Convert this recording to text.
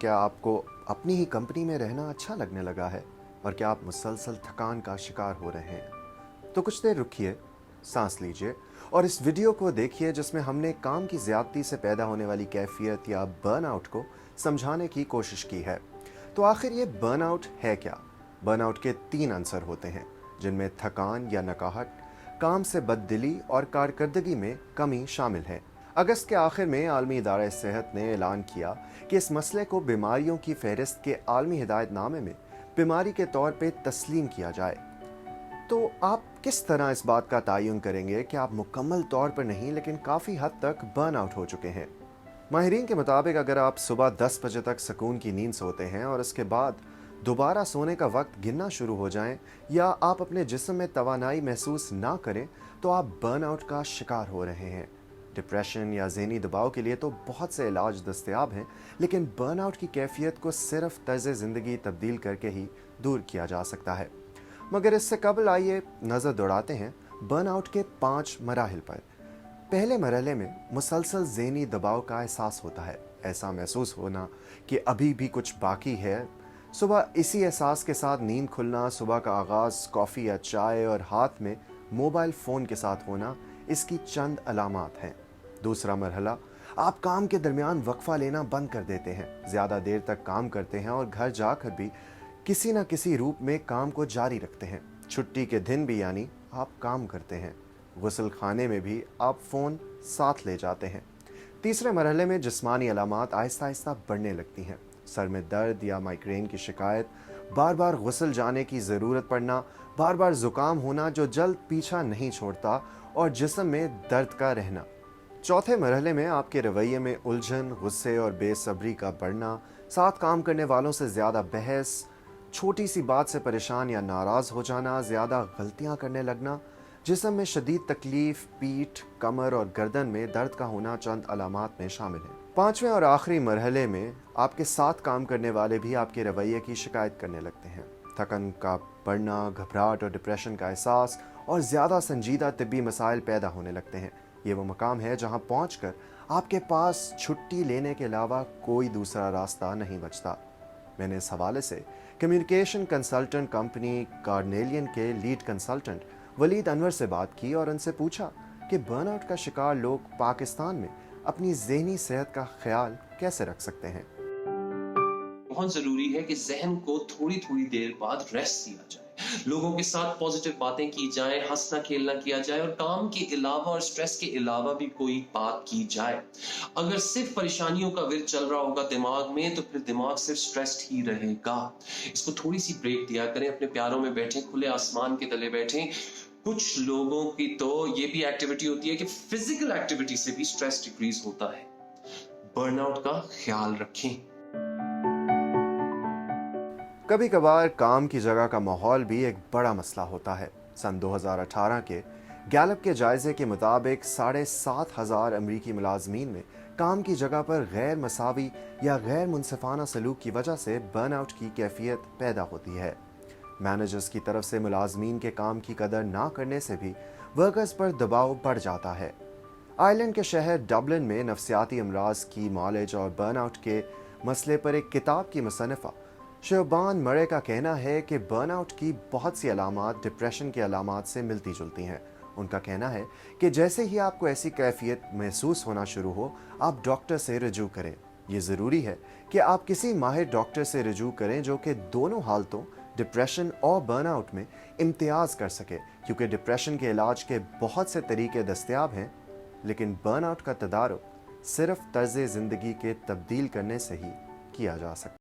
क्या आपको अपनी ही कंपनी में रहना अच्छा लगने लगा है और क्या आप मुसलसल थकान का शिकार हो रहे हैं? तो कुछ देर रुकिए, सांस लीजिए और इस वीडियो को देखिए जिसमें हमने काम की ज़्यादती से पैदा होने वाली कैफियत या बर्नआउट को समझाने की कोशिश की है। तो आखिर ये बर्नआउट है क्या? बर्नआउट के 3 अंसर होते हैं जिनमें थकान या नकाहट, काम से बददिली और कारकर्दगी में कमी शामिल है। अगस्त के आखिर में आलमी इदारा सेहत ने ऐलान किया कि इस मसले को बीमारियों की फहरिस्त के आलमी हिदायतनामे में बीमारी के तौर पे तस्लीम किया जाए। तो आप किस तरह इस बात का तयन करेंगे कि आप मुकम्मल तौर पर नहीं लेकिन काफ़ी हद तक बर्न आउट हो चुके हैं? माहिरीन के मुताबिक अगर आप सुबह 10 बजे तक सुकून की नींद सोते हैं और इसके बाद दोबारा सोने का वक्त गिनना शुरू हो जाएं या आप अपने जिस्म में तवानाई महसूस ना करें तो आप बर्नआउट का शिकार हो रहे हैं। डिप्रेशन या ज़हनी दबाव के लिए तो बहुत से इलाज दस्तयाब हैं, लेकिन बर्नआउट की कैफियत को सिर्फ तर्ज ज़िंदगी तब्दील करके ही दूर किया जा सकता है। मगर इससे कबल आइए नज़र दौड़ाते हैं बर्नआउट के 5 मराहिल पर। पहले मरहले में मुसलसल ज़हनी दबाव का एहसास होता है। ऐसा महसूस होना कि अभी भी कुछ बाकी है। सुबह इसी एहसास के साथ नींद खुलना, सुबह का आगाज़ कॉफ़ी या चाय और हाथ में मोबाइल फ़ोन के साथ होना इसकी चंद अलामात हैं। दूसरा मरहला, आप काम के दरमियान वक्फा लेना बंद कर देते हैं, ज़्यादा देर तक काम करते हैं और घर जाकर भी किसी न किसी रूप में काम को जारी रखते हैं। छुट्टी के दिन भी यानी आप काम करते हैं। गुस्ल खाने में भी आप फ़ोन साथ ले जाते हैं। तीसरे मरहले में जिस्मानी अलामात आहिस्ता आहिस्ता बढ़ने लगती हैं। सर में दर्द या माइग्रेन की शिकायत, बार बार गुस्ल जाने की ज़रूरत पड़ना, बार बार ज़ुकाम होना जो जल्द पीछा नहीं छोड़ता और जिस्म में दर्द का रहना। चौथे मरहले में आपके रवैये में उलझन, गुस्से और बेसब्री का बढ़ना, साथ काम करने वालों से ज़्यादा बहस, छोटी सी बात से परेशान या नाराज़ हो जाना, ज़्यादा गलतियां करने लगना, जिस्म में शदीद तकलीफ, पीठ, कमर और गर्दन में दर्द का होना चंद अलामात में शामिल है। पांचवें और आखिरी मरहले में आपके साथ काम करने वाले भी आपके रवैये की शिकायत करने लगते हैं। थकन का बढ़ना, घबराहट और डिप्रेशन का एहसास और ज़्यादा संजीदा तिब्बी मसाइल पैदा होने लगते हैं। ये वो मकाम है जहां पहुंचकर आपके पास छुट्टी लेने के अलावा कोई दूसरा रास्ता नहीं बचता। मैंने इस हवाले से कम्युनिकेशन कंसल्टेंट कंपनी कार्नेलियन के लीड कंसल्टेंट वलीद अनवर से बात की और उनसे पूछा कि बर्नआउट का शिकार लोग पाकिस्तान में अपनी ज़हनी सेहत का ख्याल कैसे रख सकते हैं। बहुत जरूरी है कि जहन को थोड़ी थोड़ी देर बाद रेस्ट दिया जाए, लोगों के साथ पॉजिटिव बातें की जाए, हंसना खेलना किया जाए और काम के अलावा और स्ट्रेस के अलावा भी कोई बात की जाए। अगर सिर्फ परेशानियों का विर चल रहा होगा दिमाग में तो फिर दिमाग सिर्फ स्ट्रेस्ड ही रहेगा। इसको थोड़ी सी ब्रेक दिया करें, अपने प्यारों में बैठें, खुले आसमान के तले बैठें। कुछ लोगों की तो ये भी एक्टिविटी होती है कि फिजिकल एक्टिविटी से भी स्ट्रेस डिक्रीज होता है। बर्नआउट का ख्याल रखें। कभी कभार काम की जगह का माहौल भी एक बड़ा मसला होता है। सन 2018 के गैलप के जायजे के मुताबिक 7,500 अमरीकी मुलाजमीन में काम की जगह पर गैर मसावी या गैर मुनसिफाना सलूक की वजह से बर्नआउट की कैफियत पैदा होती है। मैनेजर्स की तरफ से मुलाजमीन के काम की कदर ना करने से भी वर्कर्स पर दबाव बढ़ जाता है। आयरलैंड के शहर डबलिन में नफसियाती अमराज की मॉलेज और बर्नआउट के मसले पर एक किताब की मुसन्निफा शोबान मरे का कहना है कि बर्नआउट की बहुत सी अलामात डिप्रेशन की अलामात से मिलती जुलती हैं। उनका कहना है कि जैसे ही आपको ऐसी कैफियत महसूस होना शुरू हो, आप डॉक्टर से रजू करें। ये ज़रूरी है कि आप किसी माहिर डॉक्टर से रजू करें जो कि दोनों हालतों, डिप्रेशन और बर्नआउट में इम्तियाज़ कर सके, क्योंकि डिप्रेशन के इलाज के बहुत से तरीके दस्तयाब हैं, लेकिन बर्नआउट का तदारुक सिर्फ तर्ज ज़िंदगी के तब्दील करने से ही किया जा सकता है।